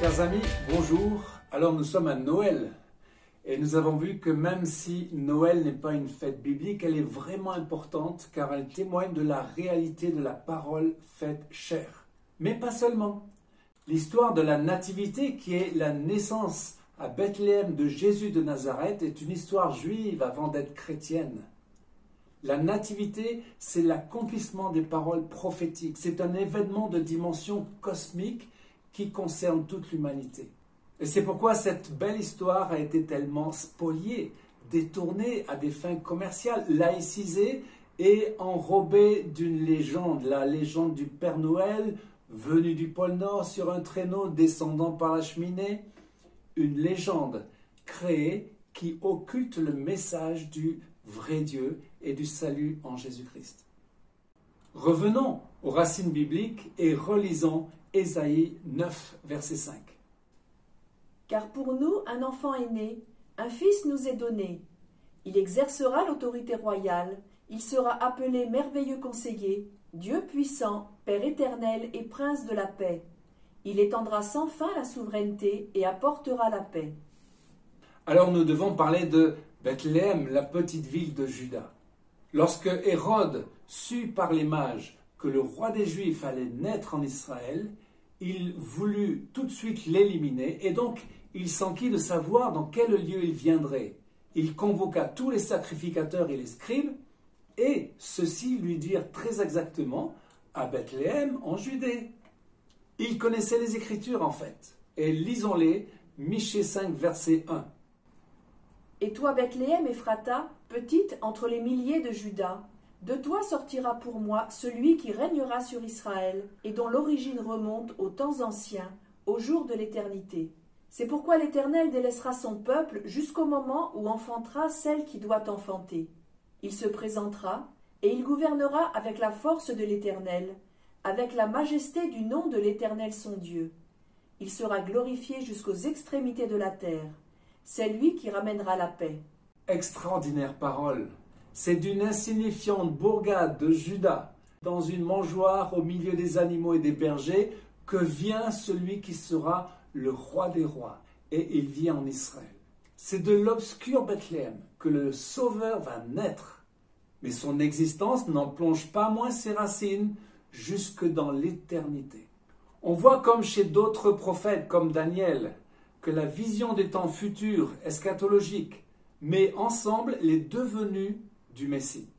Chers amis, bonjour. Alors nous sommes à Noël et nous avons vu que même si Noël n'est pas une fête biblique, elle est vraiment importante car elle témoigne de la réalité de la parole faite chair. Mais pas seulement. L'histoire de la nativité qui est la naissance à Bethléem de Jésus de Nazareth est une histoire juive avant d'être chrétienne. La nativité, c'est l'accomplissement des paroles prophétiques. C'est un événement de dimension cosmique qui concerne toute l'humanité. Et c'est pourquoi cette belle histoire a été tellement spoliée, détournée à des fins commerciales, laïcisée et enrobée d'une légende, la légende du Père Noël, venu du pôle Nord sur un traîneau descendant par la cheminée, une légende créée qui occulte le message du vrai Dieu et du salut en Jésus-Christ. Revenons aux racines bibliques et relisons Ésaïe 9, verset 5. Car pour nous, un enfant est né, un fils nous est donné. Il exercera l'autorité royale, il sera appelé merveilleux conseiller, Dieu puissant, Père éternel et prince de la paix. Il étendra sans fin la souveraineté et apportera la paix. Alors nous devons parler de Bethléem, la petite ville de Juda. Lorsque Hérode sut par les mages que le roi des Juifs allait naître en Israël, il voulut tout de suite l'éliminer et donc il s'enquit de savoir dans quel lieu il viendrait. Il convoqua tous les sacrificateurs et les scribes et ceux-ci lui dirent très exactement à Bethléem en Judée. Il connaissait les Écritures en fait et lisons-les, Michée 5 verset 1. Et toi, Bethléem Ephrata, petite entre les milliers de Juda, de toi sortira pour moi celui qui régnera sur Israël et dont l'origine remonte aux temps anciens, au jour de l'éternité. C'est pourquoi l'Éternel délaissera son peuple jusqu'au moment où enfantera celle qui doit enfanter. Il se présentera et il gouvernera avec la force de l'Éternel, avec la majesté du nom de l'Éternel son Dieu. Il sera glorifié jusqu'aux extrémités de la terre. C'est lui qui ramènera la paix. Extraordinaire parole. C'est d'une insignifiante bourgade de Juda, dans une mangeoire au milieu des animaux et des bergers, que vient celui qui sera le roi des rois. Et il vient en Israël. C'est de l'obscur Bethléem que le Sauveur va naître. Mais son existence n'en plonge pas moins ses racines jusque dans l'éternité. On voit comme chez d'autres prophètes comme Daniel, que la vision des temps futurs, eschatologiques, met ensemble les devenus du Messie.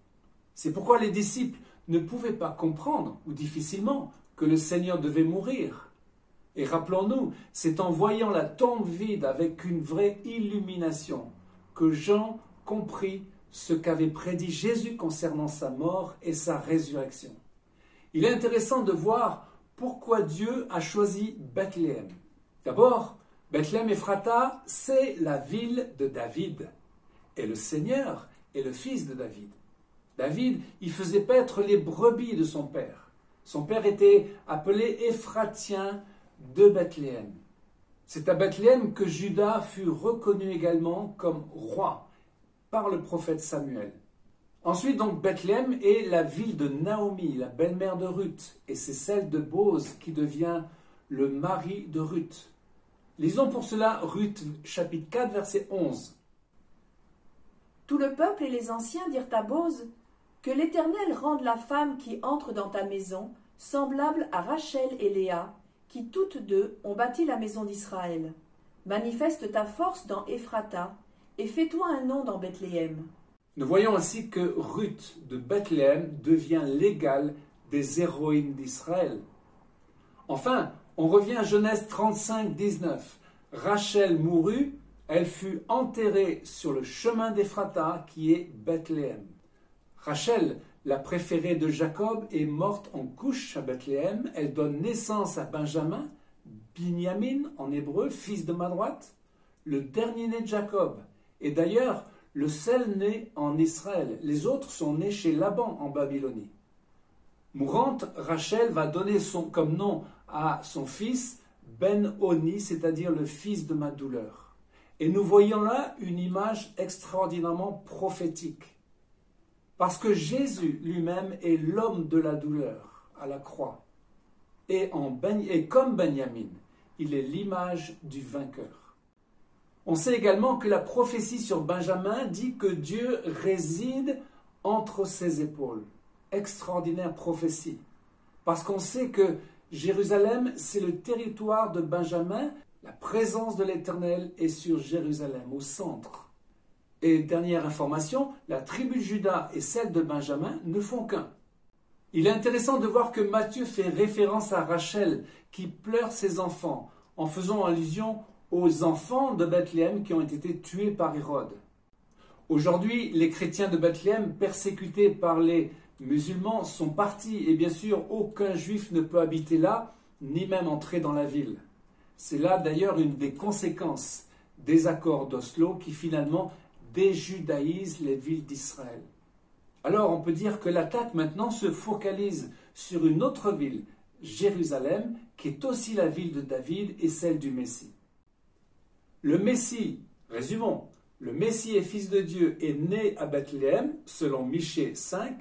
C'est pourquoi les disciples ne pouvaient pas comprendre, ou difficilement, que le Seigneur devait mourir. Et rappelons-nous, c'est en voyant la tombe vide avec une vraie illumination que Jean comprit ce qu'avait prédit Jésus concernant sa mort et sa résurrection. Il est intéressant de voir pourquoi Dieu a choisi Bethléem. D'abord, Bethléem Ephrata, c'est la ville de David. Et le Seigneur est le fils de David. David, il faisait paître les brebis de son père. Son père était appelé Éphratien de Bethléem. C'est à Bethléem que Juda fut reconnu également comme roi par le prophète Samuel. Ensuite, donc, Bethléem est la ville de Naomi, la belle-mère de Ruth, et c'est celle de Boz qui devient le mari de Ruth. Lisons pour cela Ruth, chapitre 4, verset 11. Tout le peuple et les anciens dirent à Boz, « Que l'Éternel rende la femme qui entre dans ta maison semblable à Rachel et Léa, qui toutes deux ont bâti la maison d'Israël. Manifeste ta force dans Ephrata, et fais-toi un nom dans Bethléem. » Nous voyons ainsi que Ruth de Bethléem devient l'égale des héroïnes d'Israël. Enfin, on revient à Genèse 35, 19. Rachel mourut, elle fut enterrée sur le chemin d'Ephrata qui est Bethléem. Rachel, la préférée de Jacob, est morte en couche à Bethléem. Elle donne naissance à Benjamin, Binyamin en hébreu, fils de ma droite, le dernier-né de Jacob. Et d'ailleurs, le seul né en Israël. Les autres sont nés chez Laban en Babylonie. Mourante, Rachel va donner comme nom à son fils Ben-Oni, c'est-à-dire le fils de ma douleur. Et nous voyons là une image extraordinairement prophétique. Parce que Jésus lui-même est l'homme de la douleur à la croix. Et comme Benjamin, il est l'image du vainqueur. On sait également que la prophétie sur Benjamin dit que Dieu réside entre ses épaules. Extraordinaire prophétie. Parce qu'on sait que Jérusalem, c'est le territoire de Benjamin. La présence de l'Éternel est sur Jérusalem, au centre. Et dernière information, la tribu de Juda et celle de Benjamin ne font qu'un. Il est intéressant de voir que Matthieu fait référence à Rachel qui pleure ses enfants en faisant allusion aux enfants de Bethléem qui ont été tués par Hérode. Aujourd'hui, les chrétiens de Bethléem, persécutés par les musulmans, sont partis et bien sûr, aucun juif ne peut habiter là, ni même entrer dans la ville. C'est là d'ailleurs une des conséquences des accords d'Oslo qui finalement déjudaïsent les villes d'Israël. Alors on peut dire que l'attaque maintenant se focalise sur une autre ville, Jérusalem, qui est aussi la ville de David et celle du Messie. Le Messie, résumons, le Messie est fils de Dieu, est né à Bethléem, selon Michée 5,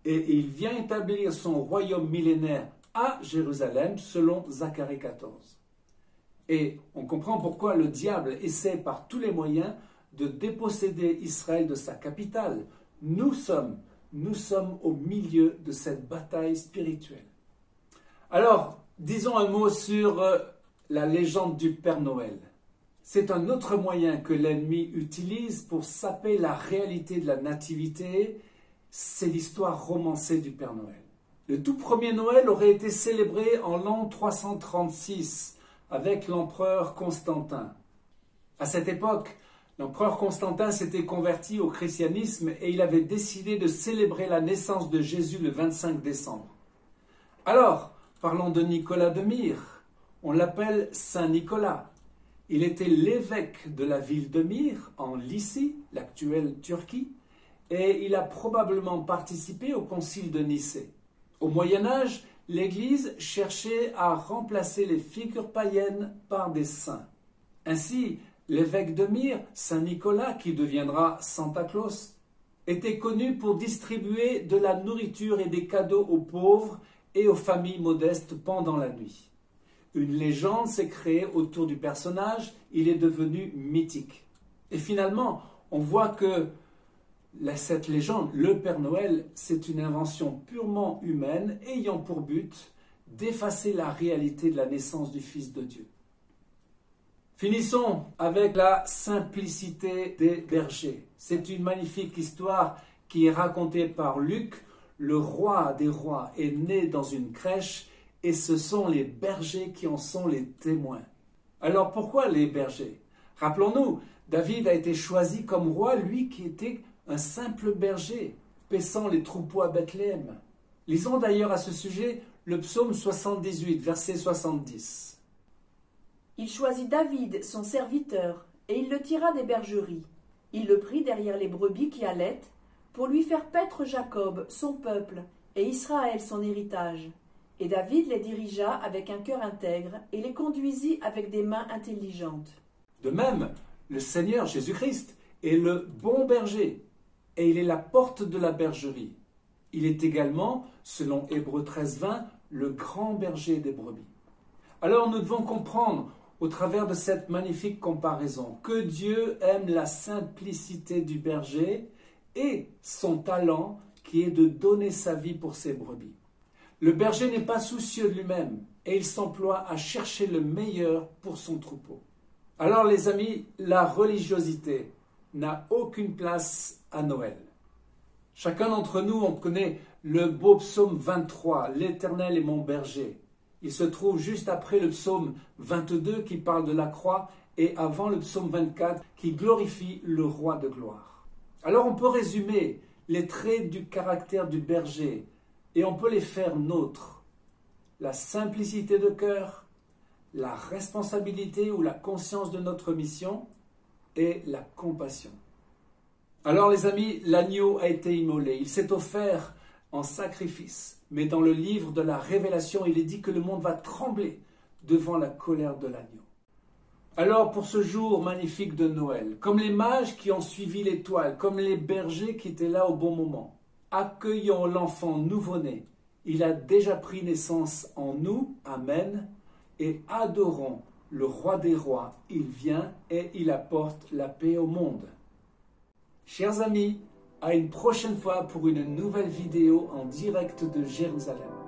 et il vient établir son royaume millénaire à Jérusalem, selon Zacharie 14. Et on comprend pourquoi le diable essaie par tous les moyens de déposséder Israël de sa capitale. Nous sommes au milieu de cette bataille spirituelle. Alors, disons un mot sur la légende du Père Noël. C'est un autre moyen que l'ennemi utilise pour saper la réalité de la nativité. C'est l'histoire romancée du Père Noël. Le tout premier Noël aurait été célébré en l'an 336 avec l'empereur Constantin. À cette époque, l'empereur Constantin s'était converti au christianisme et il avait décidé de célébrer la naissance de Jésus le 25 décembre. Alors, parlons de Nicolas de Myre. On l'appelle Saint Nicolas. Il était l'évêque de la ville de Myre, en Lycie, l'actuelle Turquie, et il a probablement participé au concile de Nicée. Au Moyen-Âge, l'Église cherchait à remplacer les figures païennes par des saints. Ainsi, l'évêque de Myre, Saint Nicolas, qui deviendra Santa Claus, était connu pour distribuer de la nourriture et des cadeaux aux pauvres et aux familles modestes pendant la nuit. Une légende s'est créée autour du personnage, il est devenu mythique. Et finalement, on voit que cette légende, le Père Noël, c'est une invention purement humaine ayant pour but d'effacer la réalité de la naissance du Fils de Dieu. Finissons avec la simplicité des bergers. C'est une magnifique histoire qui est racontée par Luc. Le roi des rois est né dans une crèche et ce sont les bergers qui en sont les témoins. Alors pourquoi les bergers? Rappelons-nous, David a été choisi comme roi, lui qui était un simple berger, paissant les troupeaux à Bethléem. Lisons d'ailleurs à ce sujet le psaume 78, verset 70. Il choisit David, son serviteur, et il le tira des bergeries. Il le prit derrière les brebis qui allaitent, pour lui faire paître Jacob, son peuple, et Israël, son héritage. Et David les dirigea avec un cœur intègre, et les conduisit avec des mains intelligentes. De même, le Seigneur Jésus-Christ est le bon berger, et il est la porte de la bergerie. Il est également, selon Hébreux 13:20, le grand berger des brebis. Alors nous devons comprendre, au travers de cette magnifique comparaison, que Dieu aime la simplicité du berger et son talent qui est de donner sa vie pour ses brebis. Le berger n'est pas soucieux de lui-même et il s'emploie à chercher le meilleur pour son troupeau. Alors les amis, la religiosité n'a aucune place à Noël. Chacun d'entre nous, on connaît le beau psaume 23, « L'Éternel est mon berger ». Il se trouve juste après le psaume 22 qui parle de la croix et avant le psaume 24 qui glorifie le roi de gloire. Alors on peut résumer les traits du caractère du berger et on peut les faire nôtres. La simplicité de cœur, la responsabilité ou la conscience de notre mission et la compassion. Alors les amis, l'agneau a été immolé, il s'est offert en sacrifice. Mais dans le livre de la Révélation, il est dit que le monde va trembler devant la colère de l'agneau. Alors pour ce jour magnifique de Noël, comme les mages qui ont suivi l'étoile, comme les bergers qui étaient là au bon moment, accueillons l'enfant nouveau-né. Il a déjà pris naissance en nous, Amen, et adorons le roi des rois. Il vient et il apporte la paix au monde. Chers amis, à une prochaine fois pour une nouvelle vidéo en direct de Jérusalem.